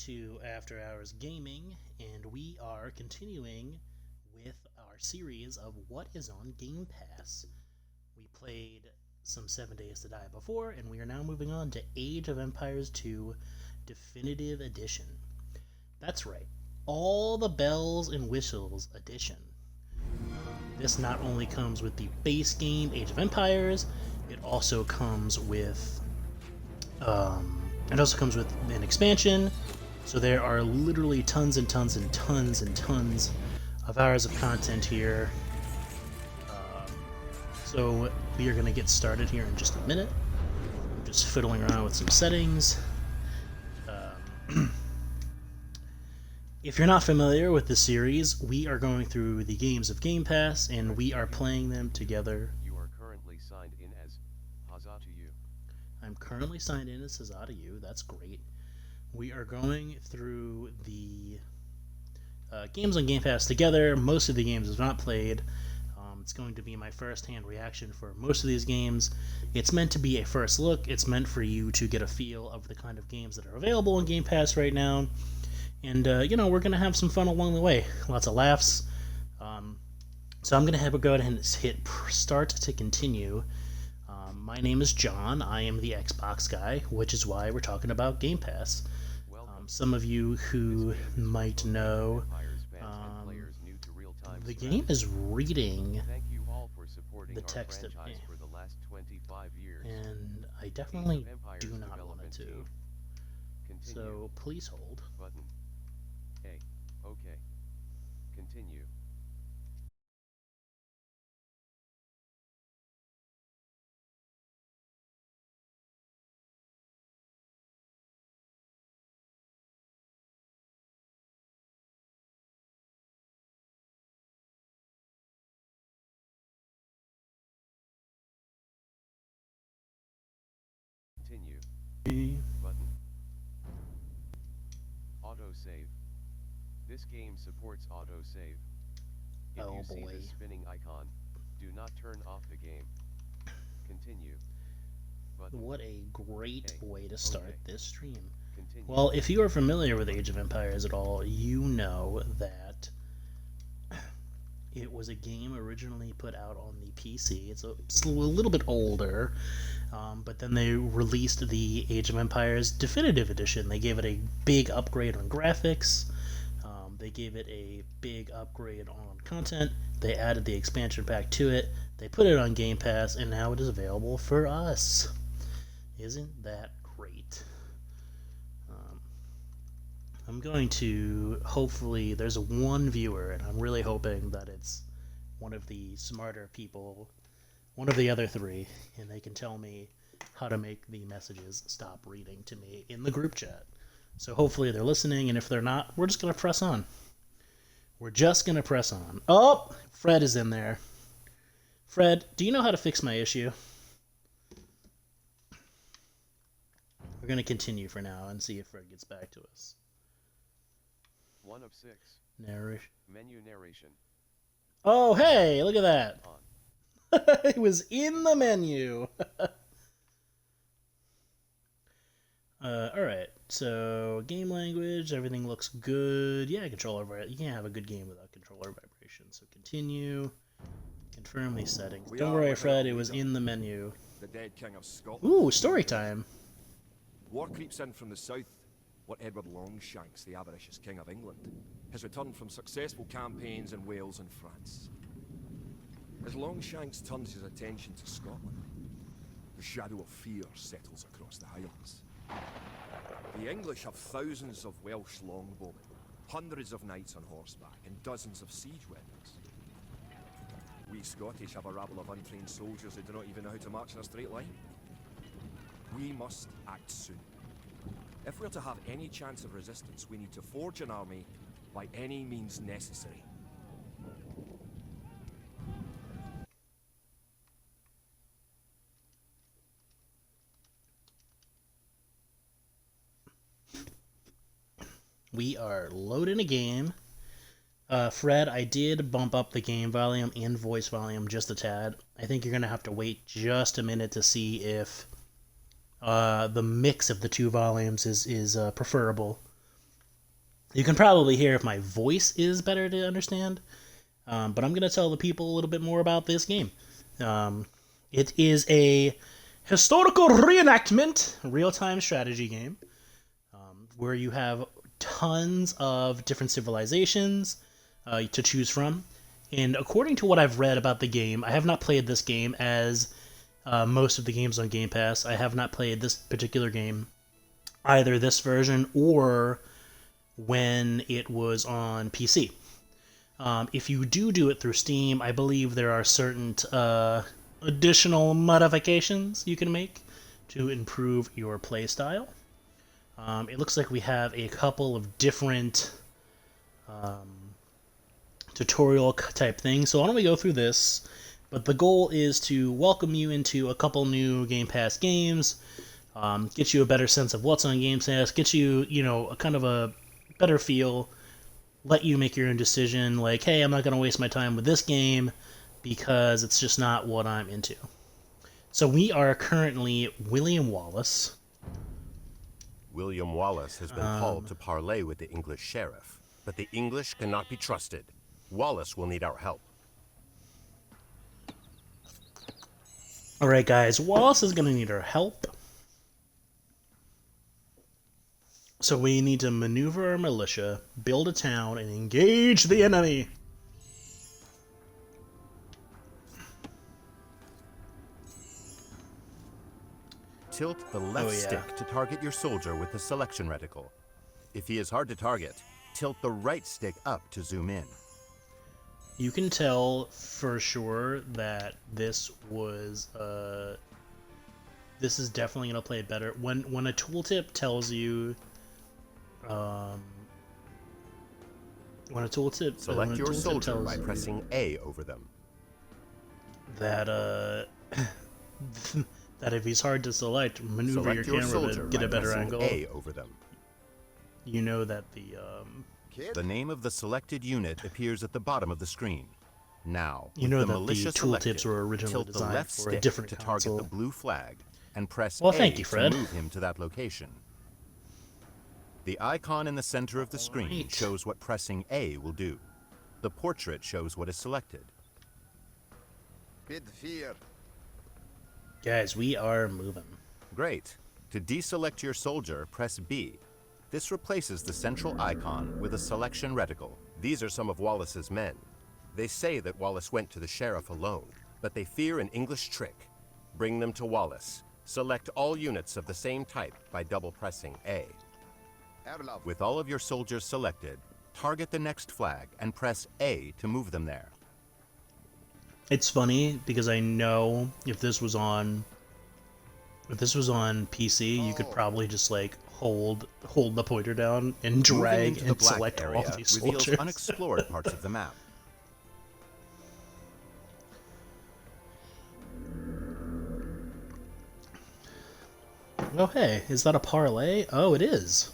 to After Hours Gaming, and we are continuing with our series of what is on Game Pass. We played some 7 Days to Die before, and we are now moving on to Age of Empires 2 Definitive Edition. That's right, all the bells and whistles edition. This not only comes with the base game Age of Empires, it also comes with an expansion. So there are literally tons and tons and tons and tons of hours of content here. So we are going to get started here in just a minute. I'm just fiddling around with some settings. If you're not familiar with the series, we are going through the games of Game Pass, and we are playing them together. You are currently signed in as Huzzah to you. I'm currently signed in as Huzzah to you. That's great. We are going through the games on Game Pass together. Most of the games I've not played. It's going to be my first-hand reaction for most of these games. It's meant to be a first look. It's meant for you to get a feel of the kind of games that are available on Game Pass right now. And, we're going to have some fun along the way. Lots of laughs. So I'm going to go ahead and hit start to continue. My name is John. I am the Xbox guy, which is why we're talking about Game Pass. Some of you who might know, the game is reading the text of me, and I definitely do not want it to. So please hold. Button. A. Okay. Continue. Continue. Button. Autosave. This game supports autosave. If Oh you see boy. the spinning icon, do not turn off the game. Continue. Button. What a great A. way to start Okay. this stream. Continue. Well, if you are familiar with Age of Empires at all, you know that it was a game originally put out on the PC. It's a little bit older, but then they released the Age of Empires Definitive Edition. They gave it a big upgrade on graphics. They gave it a big upgrade on content. They added the expansion pack to it. They put it on Game Pass, and now it is available for us. Isn't that great? I'm going to, hopefully, there's one viewer, and I'm really hoping that it's one of the smarter people, one of the other three, and they can tell me how to make the messages stop reading to me in the group chat. So hopefully they're listening, and if they're not, we're just going to press on. We're just going to press on. Oh, Fred is in there. Fred, do you know how to fix my issue? We're going to continue for now and see if Fred gets back to us. 1 of 6. Narration. Menu narration. Oh, hey, look at that. On. It was in the menu. Alright, so game language, everything looks good. Yeah, controller vibration. You can't have a good game without controller vibration. So continue. Confirm these settings. Don't worry, Fred, it was in the menu. The dead king of Scotland. Ooh, story time. War creeps in from the south. What Edward Longshanks, the avaricious king of England, has returned from successful campaigns in Wales and France. As Longshanks turns his attention to Scotland, the shadow of fear settles across the Highlands. The English have thousands of Welsh longbowmen, hundreds of knights on horseback, and dozens of siege weapons. We Scottish have a rabble of untrained soldiers who do not even know how to march in a straight line. We must act soon. If we're to have any chance of resistance, we need to forge an army by any means necessary. We are loading a game. Fred, I did bump up the game volume and voice volume just a tad. I think you're going to have to wait just a minute to see if the mix of the two volumes is preferable. You can probably hear if my voice is better to understand, but I'm going to tell the people a little bit more about this game. It is a historical reenactment, real-time strategy game, where you have tons of different civilizations to choose from. And according to what I've read about the game, I have not played this game as most of the games on Game Pass. I have not played this particular game, either this version or when it was on PC. If you do it through Steam, I believe there are certain additional modifications you can make to improve your playstyle. It looks like we have a couple of different tutorial type things. So why don't we go through this? But the goal is to welcome you into a couple new Game Pass games, get you a better sense of what's on Game Pass, get you, a kind of a better feel, let you make your own decision, like, hey, I'm not going to waste my time with this game because it's just not what I'm into. So we are currently William Wallace. William Wallace has been called to parley with the English sheriff, but the English cannot be trusted. Wallace will need our help. Alright guys, Wallace is going to need our help. So we need to maneuver our militia, build a town, and engage the enemy. Tilt the left stick to target your soldier with the selection reticle. If he is hard to target, tilt the right stick up to zoom in. You can tell for sure that this was this is definitely gonna play better when a tooltip tells you select your soldier by pressing A over them. That that if he's hard to select, maneuver your camera to get a better angle. A over them. You know that the name of the selected unit appears at the bottom of the screen. Now, you know the that militia the tooltips were originally tilt the designed left for a stick different to console. target the blue flag and press Well, A thank you, Fred. to move him to that location. The icon in the center of the screen shows what pressing A will do. The portrait shows what is selected. Guys, we are moving. Great. To deselect your soldier, press B. This replaces the central icon with a selection reticle. These are some of Wallace's men. They say that Wallace went to the sheriff alone, but they fear an English trick. Bring them to Wallace. Select all units of the same type by double pressing A. With all of your soldiers selected, target the next flag and press A to move them there. It's funny because I know if this was on PC, you could probably just like hold the pointer down and drag and select all of these reveals soldiers. unexplored parts of the map. Oh hey, is that a parlay? Oh, it is.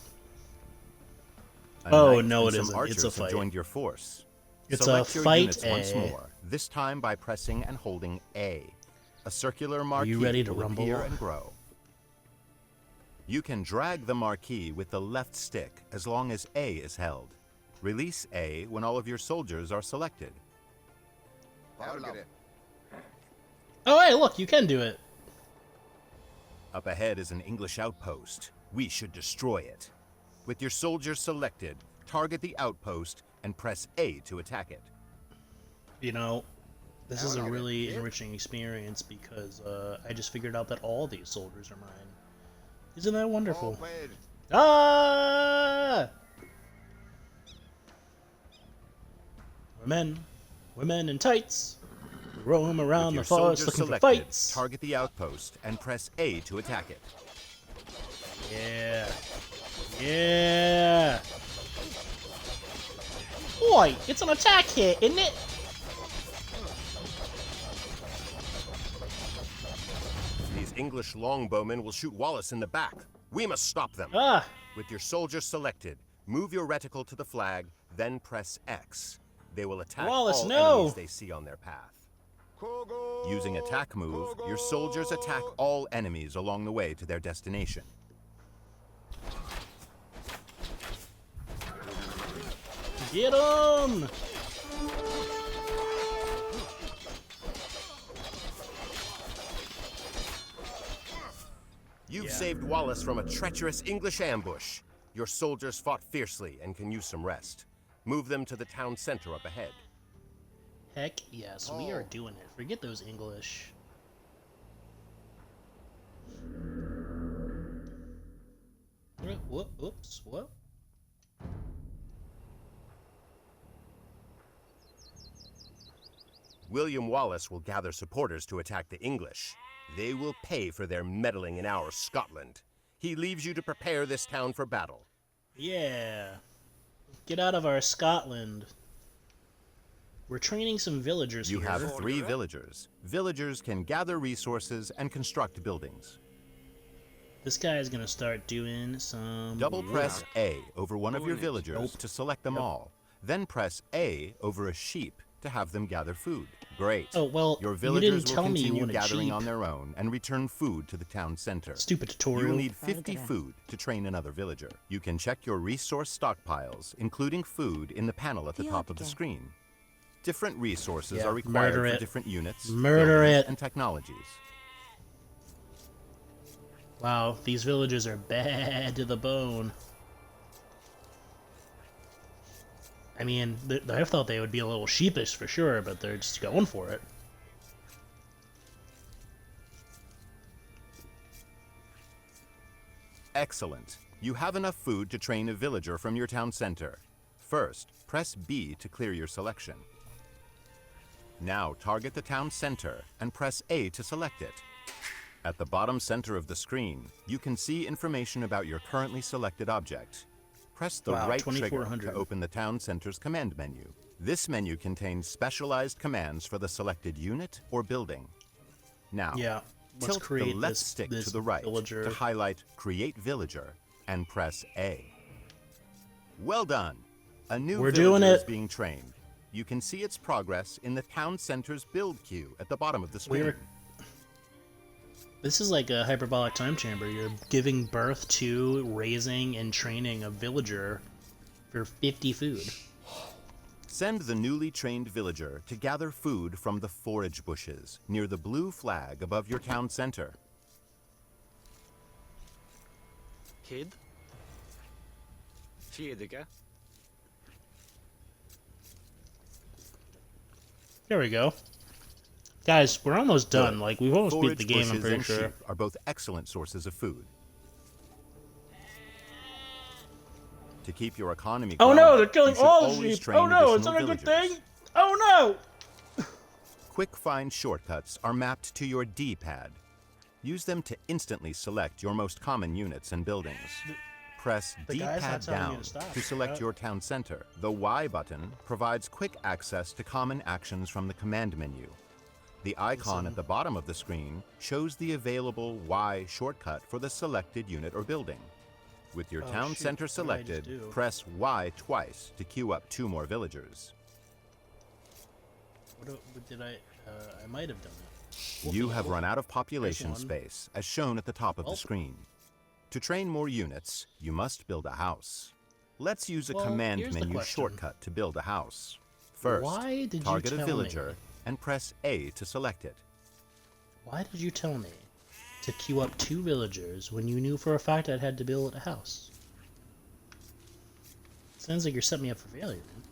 A Oh, knight no, and it some isn't. archers It's a have fight. joined your force. It's Select a your fight units once A. more, this time by pressing and holding A. A circular marquee you ready to will rumble? appear and grow. You can drag the marquee with the left stick as long as A is held. Release A when all of your soldiers are selected. Oh hey, look, you can do it. Up ahead is an English outpost. We should destroy it. With your soldiers selected, target the outpost and press A to attack it. You know, this is a really enriching experience because I just figured out that all these soldiers are mine. Isn't that wonderful? Ah! Women in tights, roam around the With your forest soldiers looking for selected, fights. target the outpost and press A to attack it. Yeah. Yeah. Boy, it's an attack hit, isn't it? These English longbowmen will shoot Wallace in the back. We must stop them. Ah. With your soldiers selected, move your reticle to the flag, then press X. They will attack Wallace, all no. enemies they see on their path. Using attack move, your soldiers attack all enemies along the way to their destination. Get him! You've Yeah. saved Wallace from a treacherous English ambush. Your soldiers fought fiercely and can use some rest. Move them to the town center up ahead. Heck yes, we are doing it. Forget those English. Whoop, whoops, whoop. William Wallace will gather supporters to attack the English. They will pay for their meddling in our Scotland. He leaves you to prepare this town for battle. Yeah. Get out of our Scotland. We're training some villagers You here. have 3 villagers. Villagers can gather resources and construct buildings. This guy is gonna start doing some Double press work. A over one of your villagers to select them all. Then press A over a sheep to have them gather food. Great. Oh, well, Your you villagers didn't will tell me you continue wanted gathering sheep. on their own and return food to the town center. Stupid You tutorial. will need 50 food to train another villager. You can check your resource stockpiles, including food, in the panel at the top of the screen. Different resources Yeah, are required murder for it. different units, Murder buildings, it. and technologies. Wow, these villagers are bad to the bone. I mean, I thought they would be a little sheepish for sure, but they're just going for it. Excellent. You have enough food to train a villager from your town center. First, press B to clear your selection. Now target the town center and press A to select it. At the bottom center of the screen, you can see information about your currently selected object. Press the Wow, right trigger 2400. to open the town center's command menu. This menu contains specialized commands for the selected unit or building. Now, Yeah, let's tilt the create left this, stick this to the right villager. to highlight Create Villager and press A. Well done! A new We're villager doing is it. being trained. You can see its progress in the town center's build queue at the bottom of the screen. This is like a hyperbolic time chamber. You're giving birth to, raising, and training a villager for 50 food. Send the newly trained villager to gather food from the forage bushes near the blue flag above your town center. Kid? Fredrika? There we go. Guys, we're almost done. Good. Like, we've almost beat Forage the game, I'm bushes pretty and sure. sheep are both excellent sources of food. To keep your economy Oh growing, no, they're killing you should all the always sheep! train Oh no, is that additional a good villagers. thing? Oh no! Quick find shortcuts are mapped to your D-pad. Use them to instantly select your most common units and buildings. Press The guy's not D-pad telling you down to stop. to select Yeah. your town center. The Y button provides quick access to common actions from the command menu. The icon at the bottom of the screen shows the available Y shortcut for the selected unit or building. With your Oh, town shoot, center what did I just selected, do? press Y twice to queue up 2 more villagers. What did I might have done it. You have run out of population one. space, as shown at the top of Well. the screen. To train more units, you must build a house. Let's use a Well, command here's the menu question. shortcut to build a house. First, Why did you target a tell villager me? and press A to select it. Why did you tell me to queue up 2 villagers when you knew for a fact I'd had to build a house? Sounds like you're setting me up for failure, man.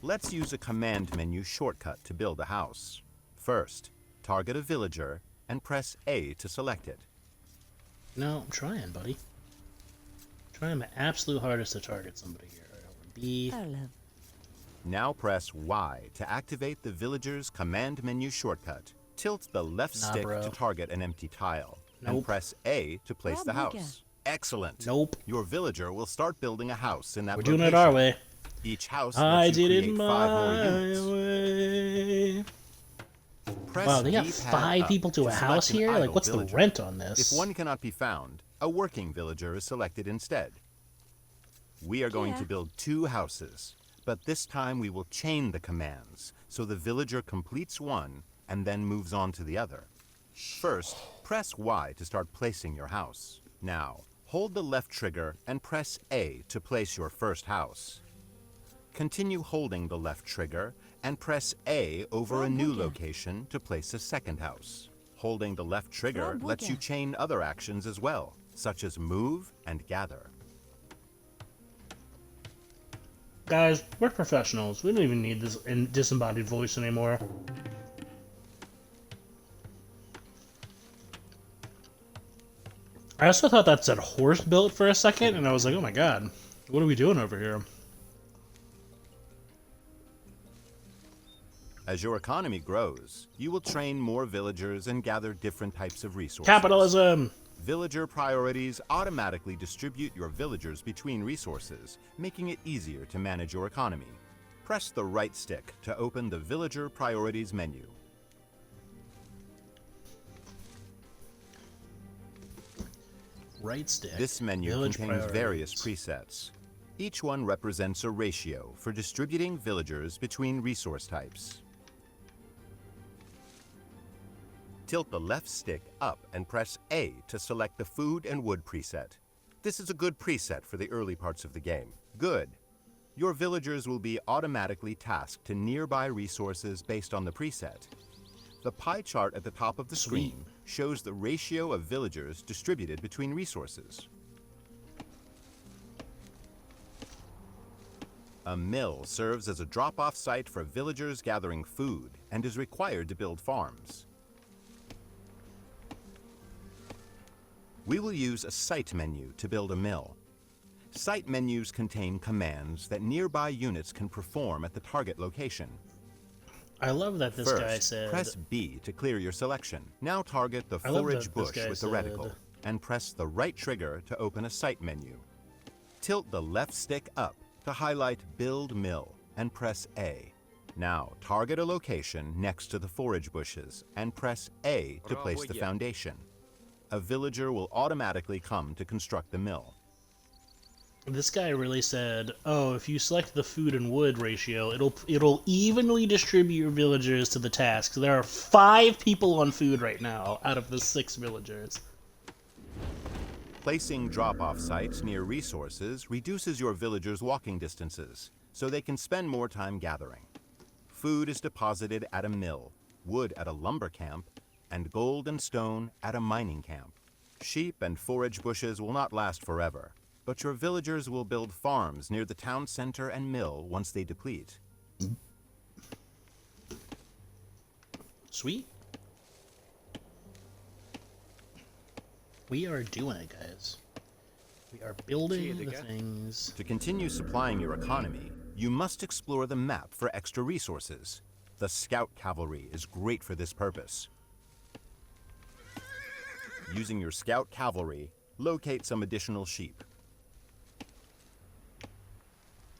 Let's use a command menu shortcut to build a house. First, target a villager and press A to select it. No, I'm trying, buddy. Trying my absolute hardest to target somebody here. B. Now press Y to activate the villager's command menu shortcut. Tilt the left Nah, stick bro. to target an empty tile, and Nope. press A to place the house. Excellent. Nope. Your villager will start building a house in that We're location. doing it our way. Each house I lets you did it create my 5 more units. way. Press Wow, they got D-pad 5 up people to a select house an here? Like, idle what's villager. the rent on this? If one cannot be found, a working villager is selected instead. We are going to build 2 houses, but this time we will chain the commands, so the villager completes one and then moves on to the other. First, press Y to start placing your house. Now, hold the left trigger and press A to place your first house. Continue holding the left trigger and press A over a new location to place a second house. Holding the left trigger lets you chain other actions as well, such as move and gather. Guys, we're professionals. We don't even need this disembodied voice anymore. I also thought that said horse built for a second, and I was like, oh my god, what are we doing over here? As your economy grows, you will train more villagers and gather different types of resources. Capitalism! Villager priorities automatically distribute your villagers between resources, making it easier to manage your economy. Press the right stick to open the Villager Priorities menu. Right stick. This menu Village contains various priorities. presets. Each one represents a ratio for distributing villagers between resource types. Tilt the left stick up and press A to select the Food and Wood preset. This is a good preset for the early parts of the game. Good. Your villagers will be automatically tasked to nearby resources based on the preset. The pie chart at the top of the screen shows the ratio of villagers distributed between resources. A mill serves as a drop-off site for villagers gathering food and is required to build farms. We will use a site menu to build a mill. Site menus contain commands that nearby units can perform at the target location. I love that this First, guy said... press B to clear your selection. Now target the I love forage that this bush guy with the said- reticle and press the right trigger to open a site menu. Tilt the left stick up to highlight Build Mill and press A. Now target a location next to the forage bushes and press A to place the foundation. A villager will automatically come to construct the mill. This guy really said, "Oh, if you select the food and wood ratio, it'll evenly distribute your villagers to the tasks." There are 5 people on food right now out of the 6 villagers. Placing drop-off sites near resources reduces your villagers' walking distances, so they can spend more time gathering. Food is deposited at a mill, wood at a lumber camp, and gold and stone at a mining camp. Sheep and forage bushes will not last forever, but your villagers will build farms near the town center and mill once they deplete. Sweet. We are doing it, guys. We are building the things. To continue supplying your economy, you must explore the map for extra resources. The scout cavalry is great for this purpose. Using your scout cavalry, locate some additional sheep.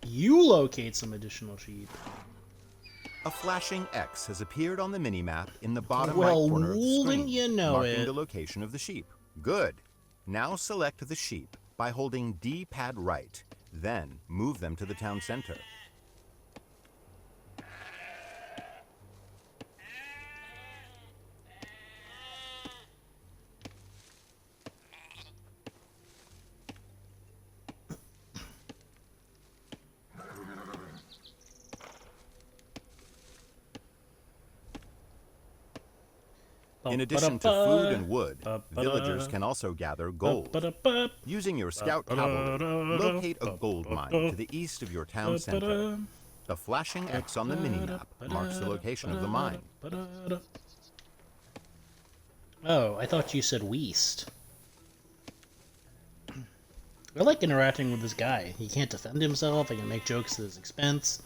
You locate some additional sheep. A flashing X has appeared on the minimap in the bottom Well, right corner of the screen, wouldn't you know marking it. the location of the sheep. Good. Now select the sheep by holding D-pad right, then move them to the town center. In addition to food and wood, villagers can also gather gold. Using your scout cavalry, locate a gold mine to the east of your town center. The flashing X on the minimap marks the location of the mine. Oh, I thought you said Weast. I like interacting with this guy. He can't defend himself, I can make jokes at his expense.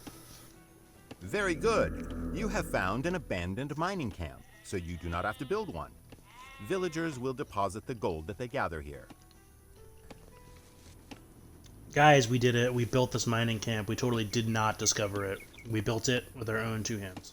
Very good. You have found an abandoned mining camp, so you do not have to build one. Villagers will deposit the gold that they gather here. Guys, we did it. We built this mining camp. We totally did not discover it. We built it with our own 2 hands.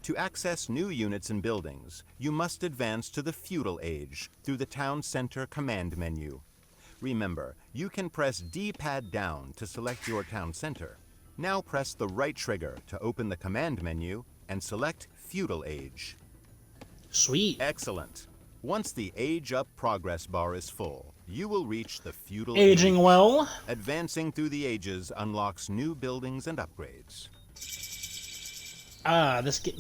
To access new units and buildings, you must advance to the Feudal Age through the Town Center command menu. Remember, you can press D-pad down to select your town center. Now press the right trigger to open the command menu and select Feudal Age. Sweet. Excellent. Once the Age Up progress bar is full, you will reach the Feudal Aging Age. well. Advancing through the ages unlocks new buildings and upgrades. Ah, this In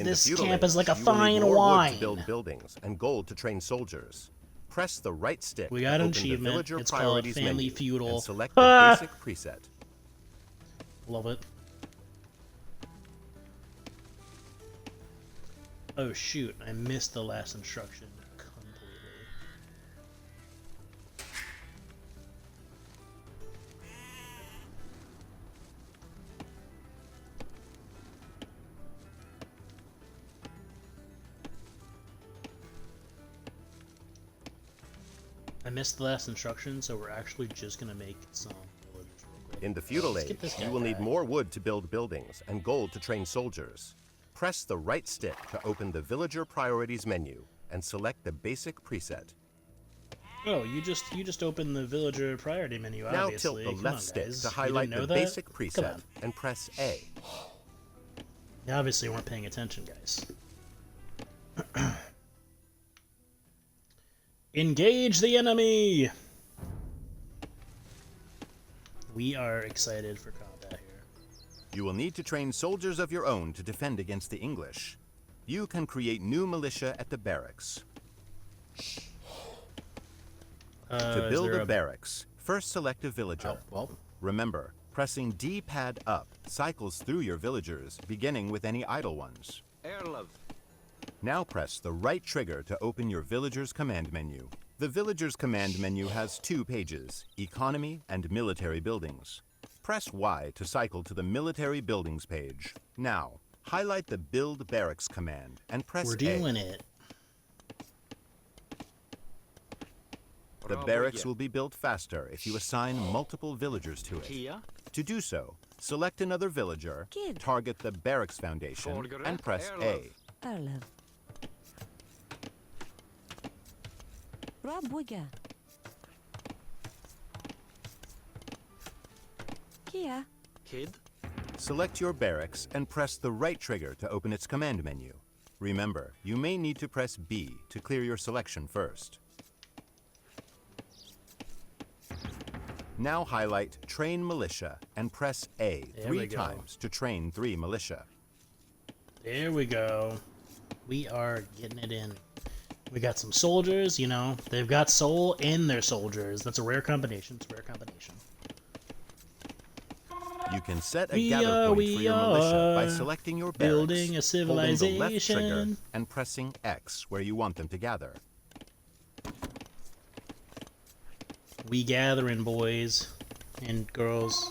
the Feudal camp is Age, like a you will need fine more wood wine. to build buildings and gold to train soldiers. Press the right stick We to got an open the achievement. Villager It's called Priorities Family menu Feudal. and select Ah! the basic preset. Love it. Oh shoot, I missed the last instruction completely. I missed the last instruction, so we're actually just gonna make some villagers real quick. In the Feudal Let's get Age, this guy you will need back. more wood to build buildings and gold to train soldiers. Press the right stick to open the Villager Priorities menu and select the basic preset. Oh, you just opened the villager priority menu, Now obviously. tilt the Come left on, stick guys. to You highlight didn't know the that? basic Come preset on. and press A. You obviously weren't paying attention, guys. Engage the enemy! We are excited for combat here. You will need to train soldiers of your own to defend against the English. You can create new militia at the barracks. To Is build there a barracks, first select a villager. Oh, well. Remember, pressing D-pad up cycles through your villagers, beginning with any idle ones. Erlov. Now press the right trigger to open your villager's command menu. The villager's command menu has two pages, economy and military buildings. Press Y to cycle to the military buildings page. Now, highlight the build barracks command and press We're A. doing it. The barracks will be built faster if you assign multiple villagers to it. Kia. To do so, select another villager, Kid. target the barracks foundation, and press A. Erlev. Rabuga. Kia. Kid. Select your barracks and press the right trigger to open its command menu. Remember, you may need to press B to clear your selection first. Now highlight Train Militia and press A There we 3 go. times to train 3 militia. There we go. We are getting it in. We got some soldiers, you know. They've got soul in their soldiers. That's a rare combination. It's a rare combination. You can set a We gather are- point we for your militia by are selecting your barracks, building a holding the left trigger, civilization. and pressing X where you want them to gather. We gathering, boys and girls.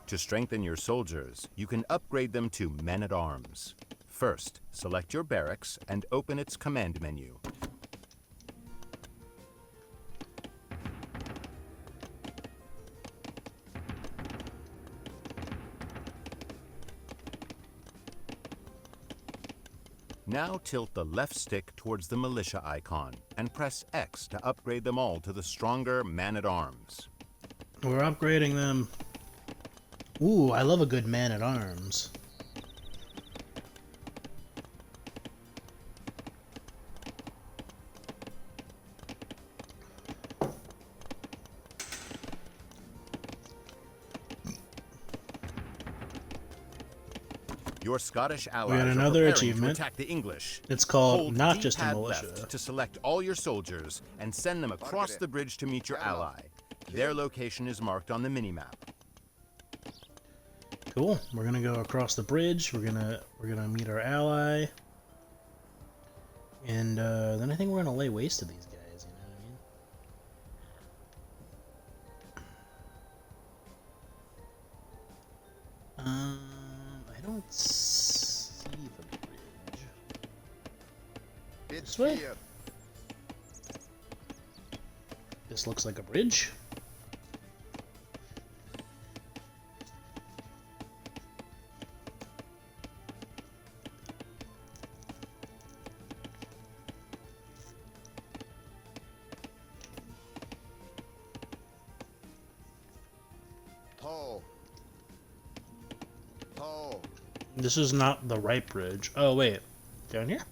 To strengthen your soldiers, you can upgrade them to men-at-arms. First, select your barracks and open its command menu. Now tilt the left stick towards the militia icon and press X to upgrade them all to the stronger man-at-arms. We're upgrading them. Ooh, I love a good man at arms. Your Scottish allies got are another preparing achievement. to attack the English. It's called Hold not just a D-pad militia. left to select all your soldiers and send them across the bridge to meet your ally. Their location is marked on the minimap. Cool. We're gonna go across the bridge. We're gonna meet our ally, and then I think we're gonna lay waste to these guys. You know what I mean? I don't see the bridge. This way? This looks like a bridge. This is not the right bridge. Oh, wait. Down here?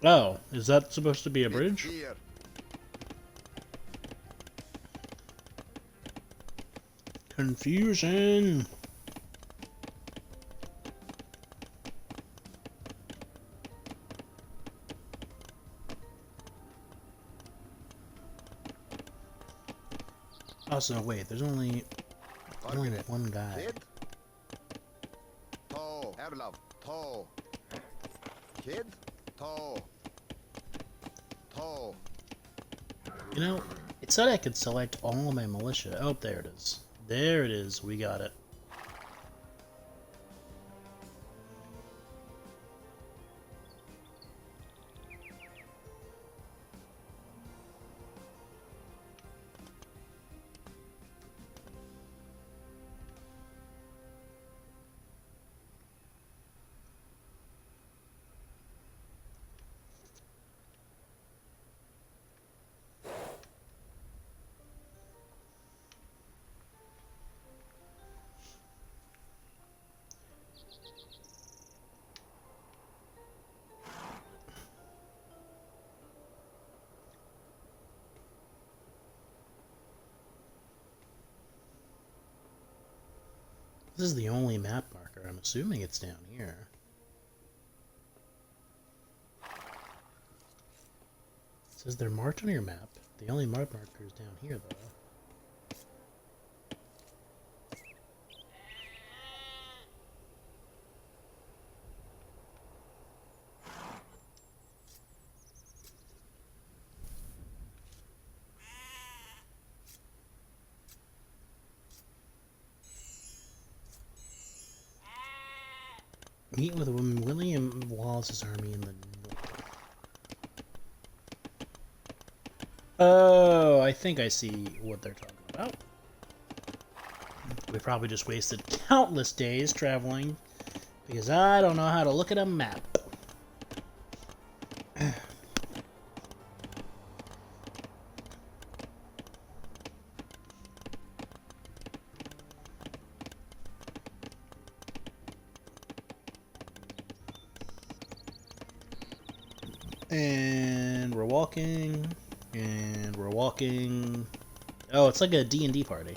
Oh, is that supposed to be a bridge? Confusion! Also, wait, there's only one guy. You know, it said I could select all of my militia. Oh, there it is. There it is. We got it. This is the only map marker. I'm assuming it's down here. It says they're marked on your map. The only map marker is down here, though. Meet with William Wallace's army in the north. Oh, I think I see what they're talking about. We probably just wasted countless days traveling because I don't know how to look at a map. And we're walking, and we're walking. Oh, it's like a D&D party.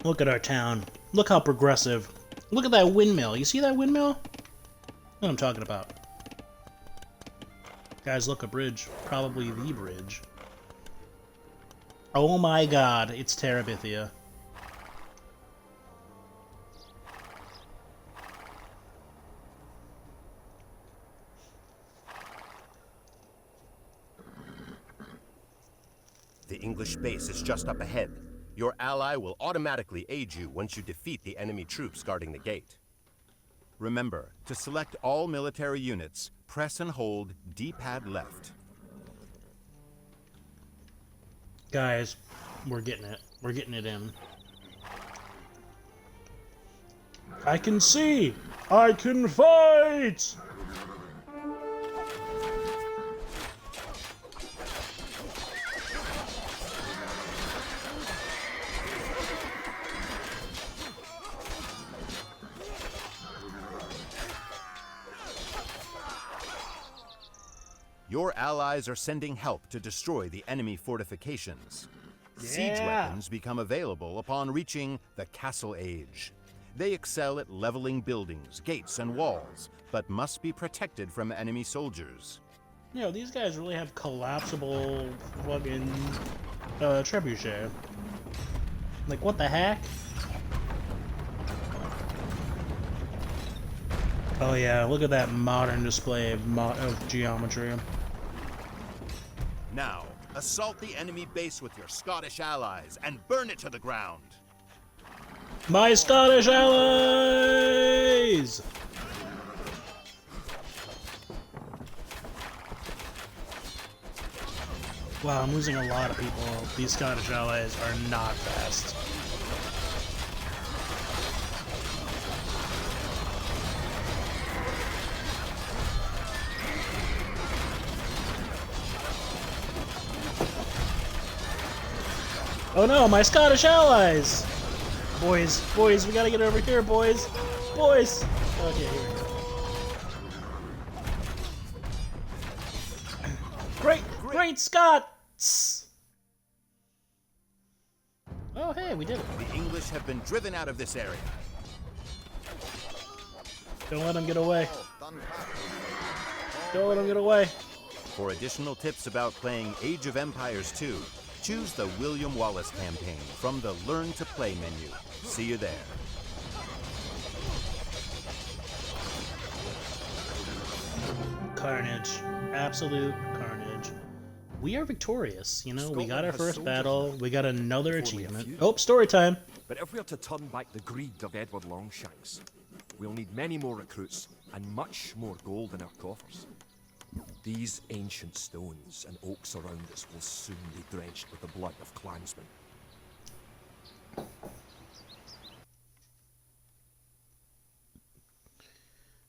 Look at our town. Look how progressive. Look at that windmill. You see that windmill? What I'm talking about. Guys, look, a bridge. Probably the bridge. Oh my god, it's Terabithia. The English base is just up ahead. Your ally will automatically aid you once you defeat the enemy troops guarding the gate. Remember, to select all military units, press and hold D-pad left. Guys, we're getting it. We're getting it in. I can see! I can fight! Your allies are sending help to destroy the enemy fortifications. Siege weapons become available upon reaching the Castle Age. They excel at leveling buildings, gates, and walls, but must be protected from enemy soldiers. You know, these guys really have collapsible fucking trebuchet. Like, what the heck? Oh yeah, look at that modern display of geometry. Now, assault the enemy base with your Scottish allies and burn it to the ground. My Scottish allies! Wow, I'm losing a lot of people. These Scottish allies are not fast. Oh no, my Scottish allies! Boys, boys, we gotta get over here, boys! Boys! Okay, here we go. Great Scots! Oh hey, we did it. The English have been driven out of this area. Don't let them get away. Don't let them get away. For additional tips about playing Age of Empires 2, choose the William Wallace campaign from the Learn to Play menu. See you there. Carnage. Absolute carnage. We are victorious, you know, we got our first battle, we got another achievement. Oh, story time! But if we are to turn back the greed of Edward Longshanks, we'll need many more recruits and much more gold in our coffers. These ancient stones and oaks around us will soon be drenched with the blood of clansmen.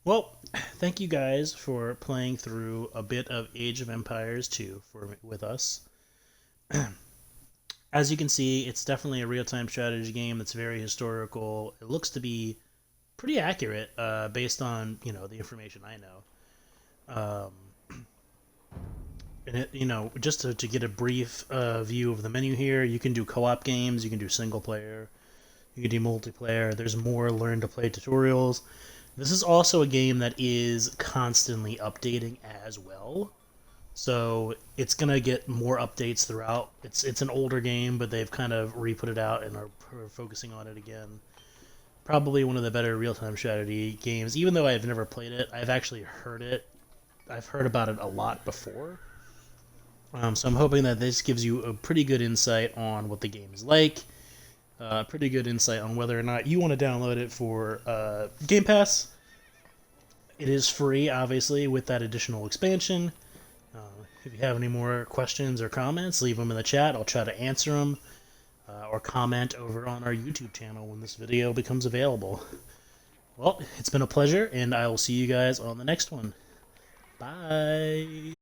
Well, thank you guys for playing through a bit of Age of Empires 2 with us. As you can see, it's definitely a real-time strategy game that's very historical. It looks to be pretty accurate based on, you know, the information I know. And it, you know, just to get a brief view of the menu here, you can do co-op games, you can do single player, you can do multiplayer. There's more learn to play tutorials. This is also a game that is constantly updating as well. So it's gonna get more updates throughout. It's an older game, but they've kind of re-put it out and are focusing on it again. Probably one of the better real-time strategy games. Even though I've never played it, I've actually heard it. I've heard about it a lot before. So I'm hoping that this gives you a pretty good insight on what the game is like. Pretty good insight on whether or not you want to download it for Game Pass. It is free, obviously, with that additional expansion. If you have any more questions or comments, leave them in the chat. I'll try to answer them. Or comment over on our YouTube channel when this video becomes available. Well, it's been a pleasure, and I will see you guys on the next one. Bye!